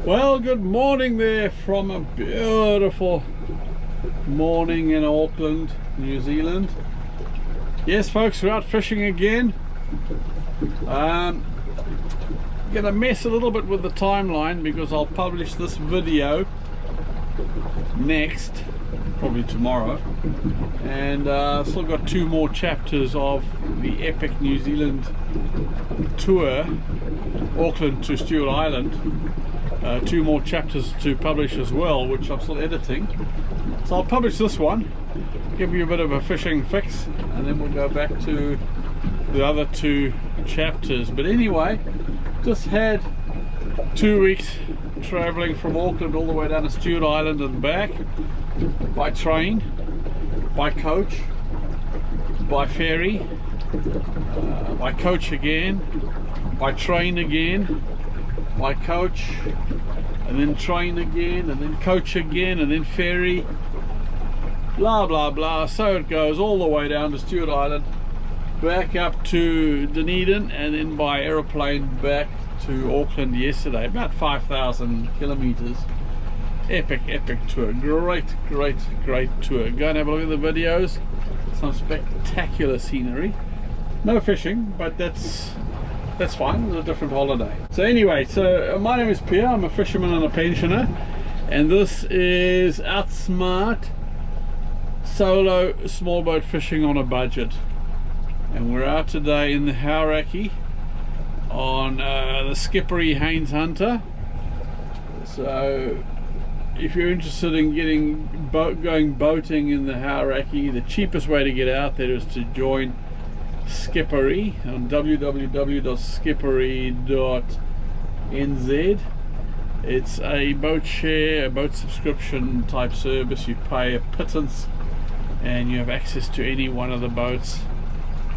Well, good morning there from a beautiful morning in Auckland, New Zealand. Yes, folks, we're out fishing again. Gonna mess a little bit with the timeline because I'll publish this video next, probably tomorrow, and still got 2 more chapters of the epic New Zealand tour, Auckland to Stewart Island. 2 more chapters to publish as well, which I'm still editing. So I'll publish this one, give you a bit of a fishing fix, and then we'll go back to the other 2 chapters. But anyway, just had 2 weeks traveling from Auckland all the way down to Stewart Island and back, by train, by coach, by ferry, by coach again, by train again, by coach, and then train again, and then coach again, and then ferry, blah blah blah. So it goes all the way down to Stewart Island, back up to Dunedin, and then by aeroplane back to Auckland yesterday. About 5,000 kilometers. Epic tour. Great tour. Go and have a look at the videos. Some spectacular scenery. No fishing, but that's fine. It's a different holiday. So anyway, my name is Pierre. I'm a fisherman and a pensioner, and this is OutSmart solo small boat fishing on a budget. And we're out today in the Hauraki on the Skippery Haynes Hunter. So if you're interested in going boating in the Hauraki, the cheapest way to get out there is to join Skippery on www.skippery.nz. It's a boat share, a boat subscription type service. You pay a pittance and you have access to any one of the boats.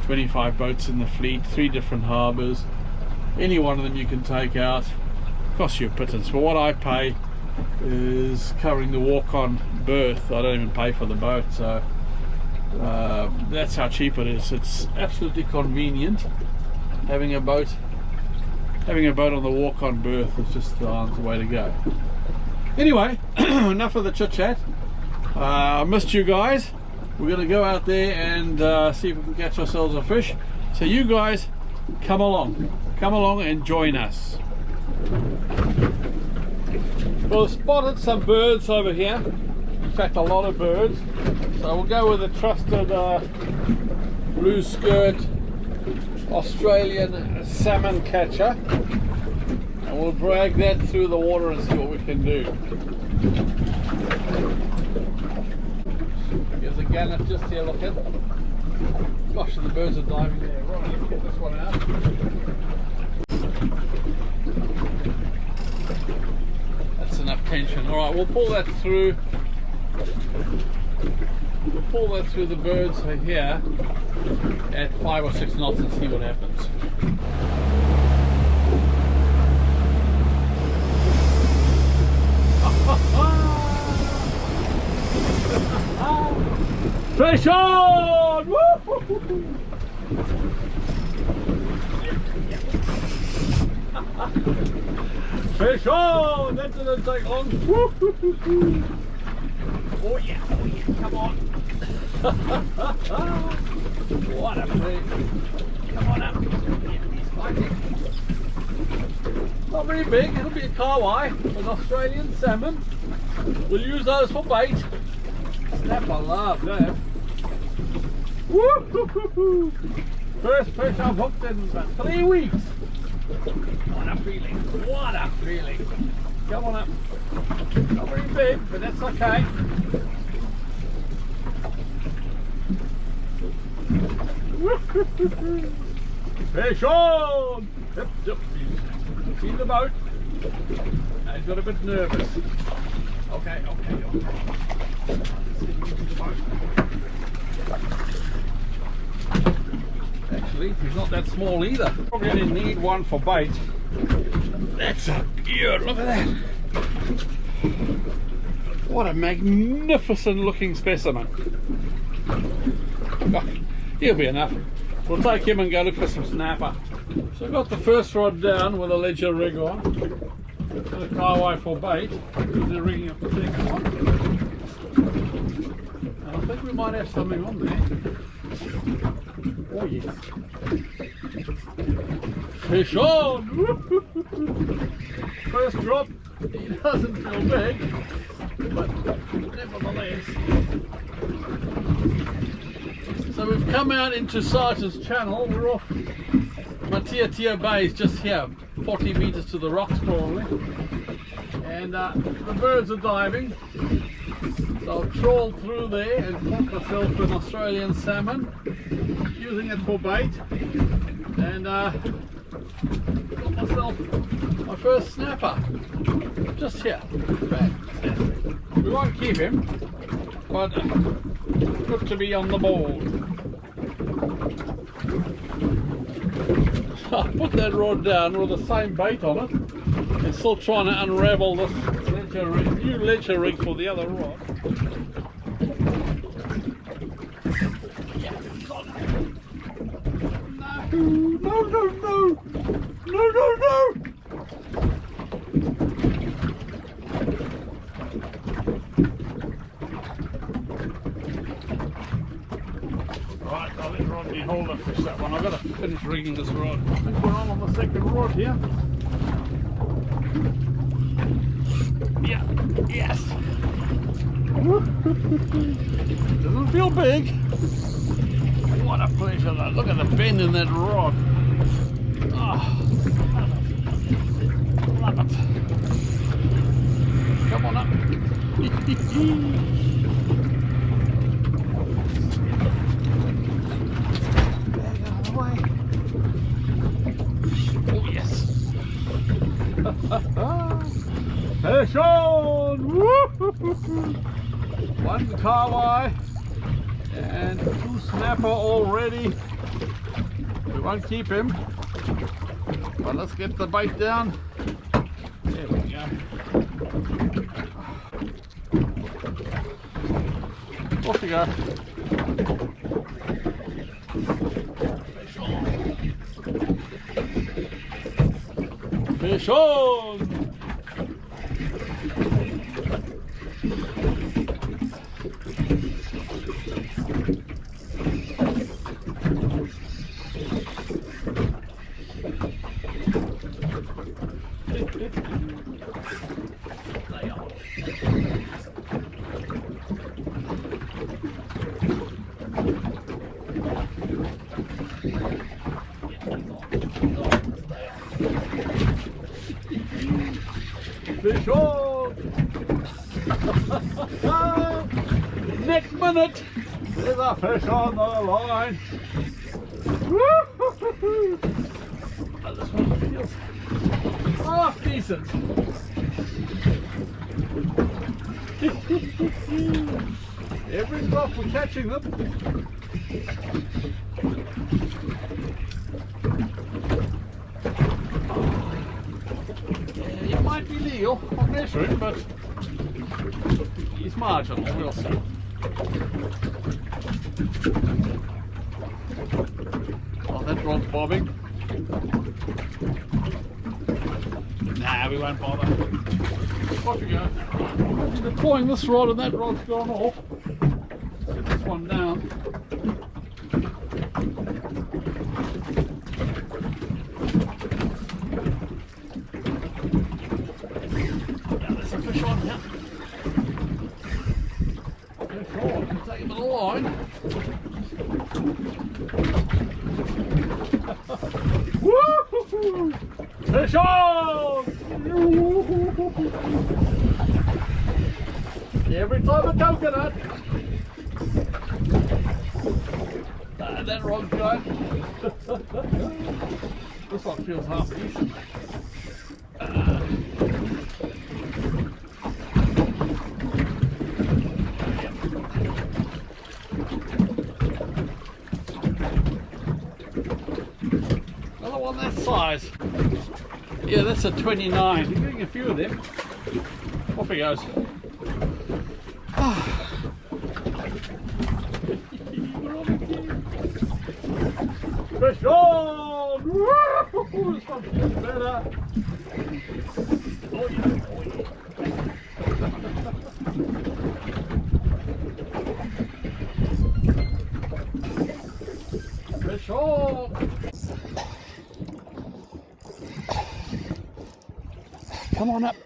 25 boats in the fleet, 3 different harbours. Any one of them you can take out. Costs you a pittance. But what I pay is covering the walk-on berth. I don't even pay for the boat, so that's how cheap it is. It's absolutely convenient. Having a boat on the walk-on berth is just the way to go. Anyway, enough of the chit-chat. I missed you guys. We're going to go out there and see if we can catch ourselves a fish. So you guys, come along and join us. Well, I've spotted some birds over here. In fact, a lot of birds. So we'll go with a trusted blue skirt Australian salmon catcher, and we'll drag that through the water and see what we can do. There's a gannet just here looking. Gosh, the birds are diving there. Right, let's get this one out. That's enough tension. Alright, we'll pull that through. We'll pull that through the birds here at 5 or 6 knots and see what happens. Fish on! Fish on! That didn't take long. Oh yeah, come on. What a fish. Come on up. Yeah, he's fighting. Not very big, it'll be a kawai, an Australian salmon. We'll use those for bait. Snap, I love that. Woo-hoo-hoo-hoo. First fish I've hooked in about 3 weeks. What a feeling, what a feeling. Come on up. Not very big, but that's okay. Fish on! Yep. He's seen the boat. He's got a bit nervous. Okay. Let's get into the boat. Actually, he's not that small either. Probably only need one for bait. That's a beaut. Look at that. What a magnificent looking specimen. Oh, he'll be enough. We'll take him and go look for some snapper. So I got the first rod down with a ledger rig on. the carway for bait. They're rigging up the second one. And I think we might have something on there. Oh yes. Fish on! First drop. He doesn't feel big, but nevertheless. So we've come out into Sarge's Channel. We're off Matiatia Bay is just here, 40 meters to the rocks probably. And the birds are diving. So I've trawled through there and caught myself an Australian salmon, using it for bait. And got myself my first snapper. Just here. Fantastic. We won't keep him, but good to be on the board. I put that rod down with the same bait on it and still trying to unravel this new ledger rig for the other rod. No, no, no, no, no, no. Right, I'll let Rodney hold and fish that one. I've got to finish rigging this rod. I think we're on the second rod here. Yeah, yes. Doesn't feel big. What a pleasure though. Look at the bend in that rod. Oh, love it. Come on up. Oh yes. Fish on! One carway and two snapper already. We won't keep him, but let's get the bait down. There we go. Off we go. Fish on! Fish on! Fish on! Next minute, there's a fish on the line. Woo-hoo-hoo-hoo. Oh, this one feels half decent. Every drop we're catching them. It might be legal on measuring, but it's marginal, we'll see. Oh, that rod's bobbing. Nah, we won't bother. Off we go. I'm deploying this rod and that rod's gone off. Get this one down. Now there's a fish on here. Fish on, take him to the line. Woo-hoo-hoo! Fish on! Every time a coconut. That rod's going. This one feels half decent. Another one that size. Yeah, that's a 29. You're getting a few of them. Off he goes. Fish on! Woo! This one feels better. Oh Come on up.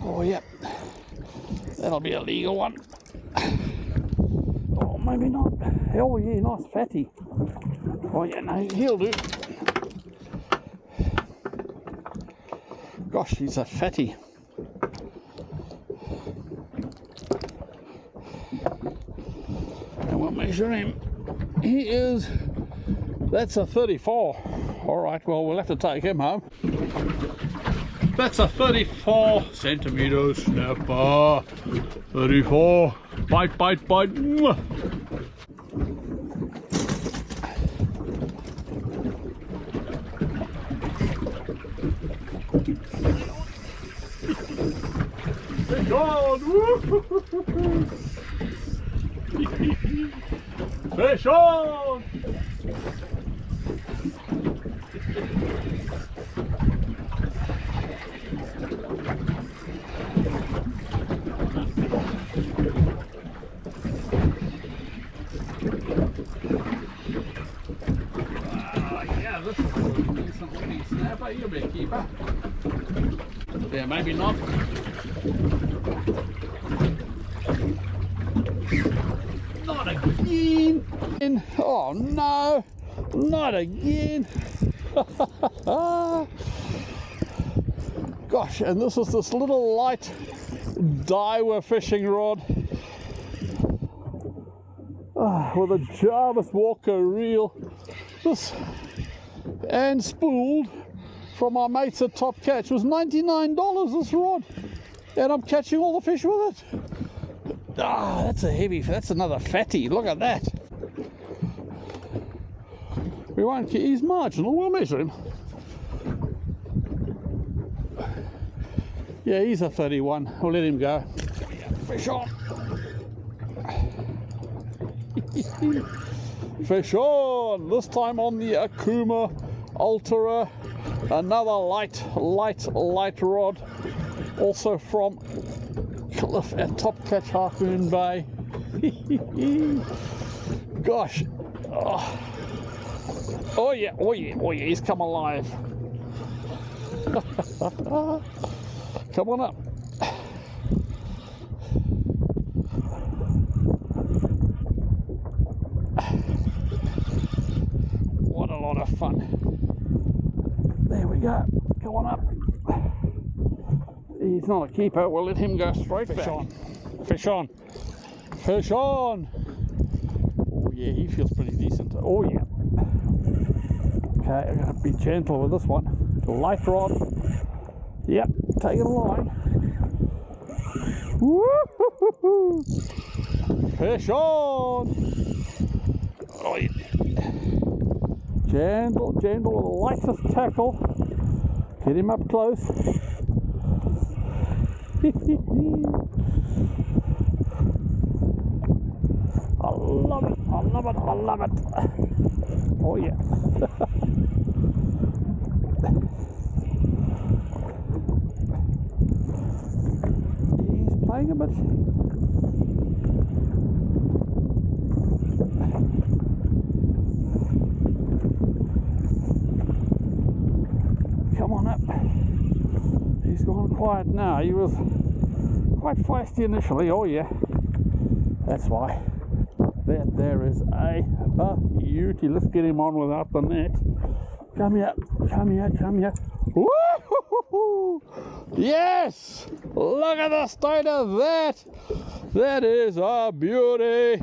Oh, yep. That'll be a legal one. Oh, maybe not. Oh, yeah, nice fatty. Oh, yeah, no, he'll do. Gosh, he's a fatty. And we'll measure him. He is, that's a 34. All right, well, we'll have to take him home. That's a 34 centimeters snapper. 34. Bite, bite, bite. Mwah. Fish on! Fish on! Yeah, this is a decent winning snapper. You'll be a keeper. Yeah, maybe not. Not again! Oh no! Not again! Gosh, and this is this little light Daiwa fishing rod with a Jarvis Walker reel. This and spooled from our mates at Top Catch was $99 this rod, and I'm catching all the fish with it. That's a heavy, that's another fatty. Look at that. We won't, he's marginal, we'll measure him. Yeah, he's a 31. We'll let him go. Fish on. Fish on. This time on the Akuma Ultra. Another light rod. Also from Cliff at Top Catch Harpoon Bay. Gosh. Oh yeah, he's come alive. Come on up. What a lot of fun. There we go. Come on up. He's not a keeper. We'll let him go straight back. Fish on. Fish on. Fish on. Oh yeah, he feels pretty decent. Oh yeah. Okay, I'm going to be gentle with this one. Light rod. Yep, take it a line. Woo-hoo-hoo-hoo. Fish on! Oh, yeah. Gentle with the lightest tackle. Get him up close. I love it, I love it, I love it. Oh yeah. Playing a bit. Come on up. He's gone quiet now. He was quite feisty initially. Oh yeah, that's why. There is a beauty. Let's get him on without the net. Come here, come here, come here. Woo-hoo-hoo-hoo. Yes! Look at the state of that! That is a beauty!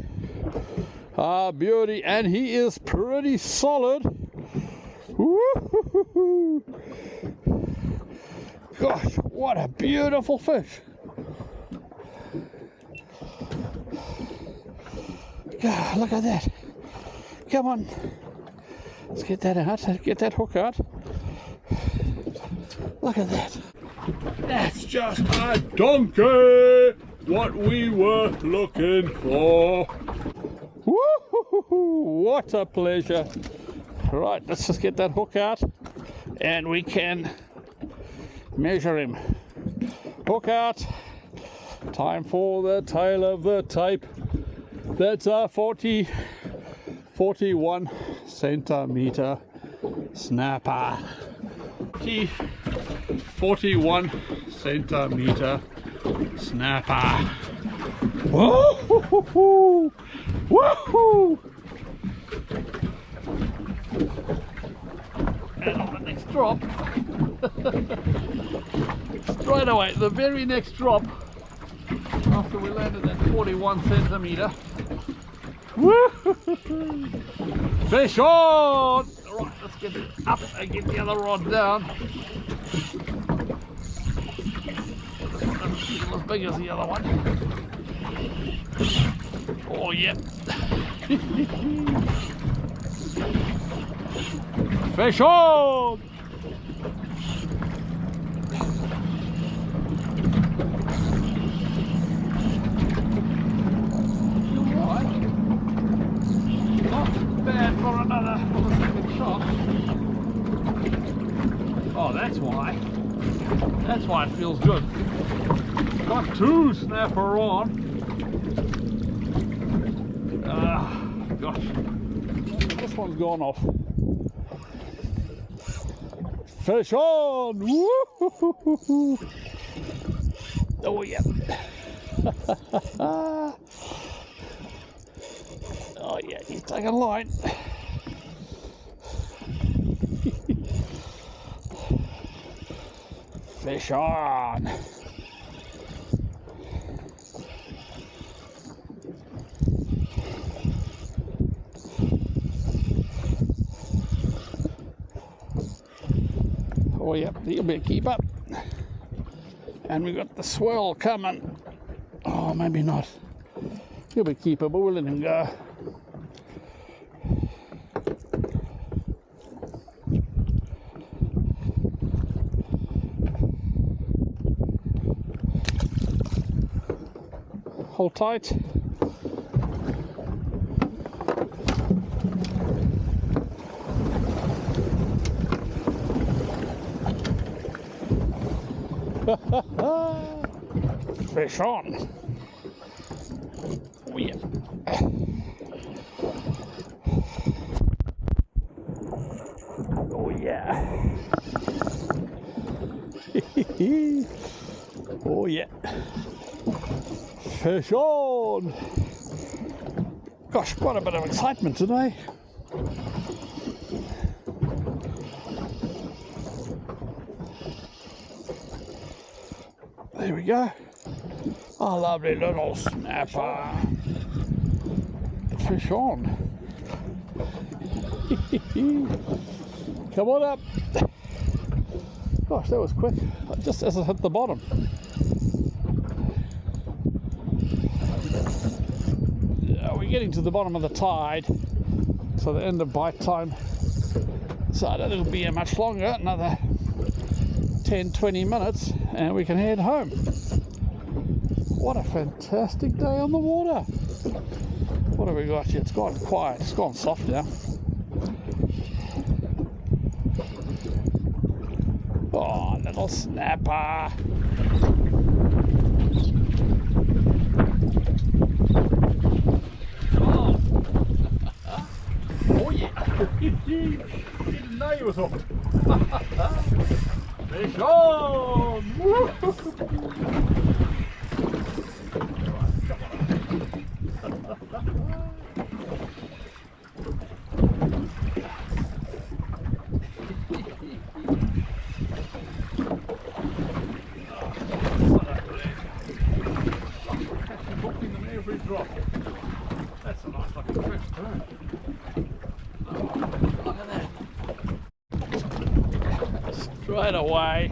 A beauty, and he is pretty solid. Woo-hoo-hoo-hoo. Gosh, what a beautiful fish! God, look at that! Come on! Let's get that out, get that hook out. Look at that. That's just a donkey! What we were looking for. Woo-hoo-hoo-hoo. What a pleasure. Right, let's just get that hook out and we can measure him. Hook out. Time for the tail of the tape. That's a 41 centimeter snapper. 41 centimeter snapper. Whoa! Woohoo! And on the next drop, straight away, the very next drop, after we landed at 41 centimeter. Woo-hoo-hoo-hoo. Fish on! Alright, let's get it up and get the other rod down. Doesn't feel as big as the other one. Oh, yeah. Fish on! Bad for the second shot. Oh, that's why. That's why it feels good. Got two snapper on. Gosh. This one's gone off. Fish on! Woo-hoo-hoo-hoo. Oh, yeah. Oh yeah, he's taking a line. Fish on. Oh yeah, he'll be a keeper. And we got the swell coming. Oh, maybe not. He'll be a keeper, but we'll let him go. Hold tight. Fish on. Oh yeah. Oh yeah. Oh yeah. Fish on! Gosh, quite a bit of excitement today. There we go. A lovely little snapper. Fish on. Come on up. Gosh, that was quick. Just as I hit the bottom. We're getting to the bottom of the tide, so the end of bite time. So I don't think it'll be much longer, another 10-20 minutes, and we can head home. What a fantastic day on the water. What have we got here? It's gone quiet, it's gone soft now. Oh, little snapper. Didn't know you was on. Fish on! Hooking them every drop. That's a nice looking fish too. Look at that. Straight away.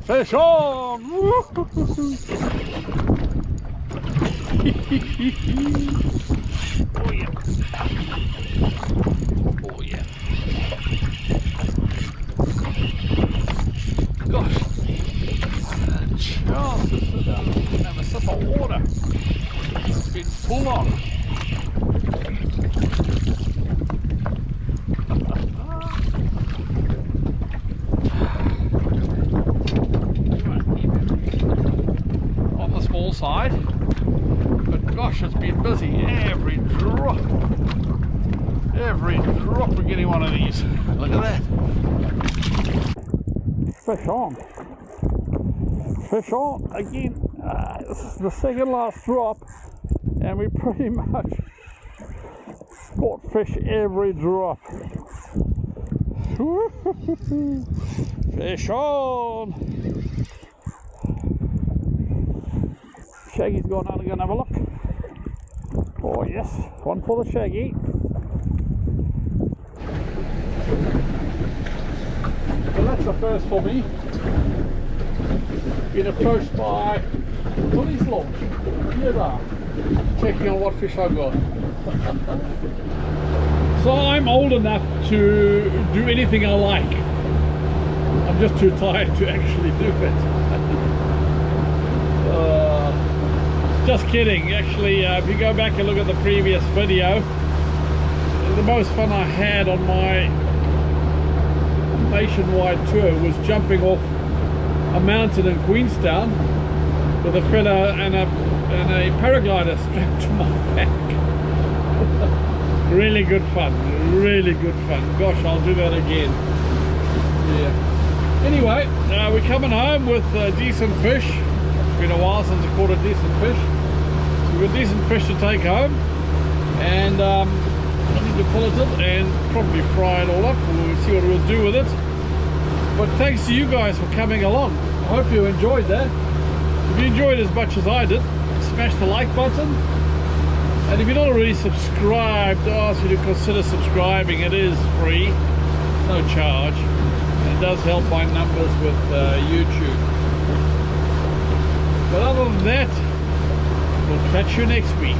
Fish on! Oh yeah. Oh yeah. Gosh. Chance to sit down and have a sip of water. It's been full on. On this side, but gosh, it's been busy. Every drop we're getting one of these. Look at that. Fish on again. This is the second last drop, and we pretty much caught fish every drop. Fish on. Shaggy's gone out again. Have a look. Oh yes, one for the Shaggy. So that's the first for me. Been approached by police launch. Here they are, checking on what fish I've got. So I'm old enough to do anything I like. I'm just too tired to actually do it. Just kidding. Actually, if you go back and look at the previous video, the most fun I had on my nationwide tour was jumping off a mountain in Queenstown with a fella and a paraglider strapped to my back. Really good fun. Gosh, I'll do that again. Yeah. Anyway, we're coming home with decent fish. It's been a while since I caught a decent fish. We've got decent fish to take home, and I need to pull it up and probably fry it all up. We'll see what we'll do with it. But thanks to you guys for coming along. I hope you enjoyed that. If you enjoyed as much as I did, smash the like button. And if you're not already subscribed, I ask you to consider subscribing. It is free, no charge, and it does help my numbers with YouTube. But other than that, we'll catch you next week.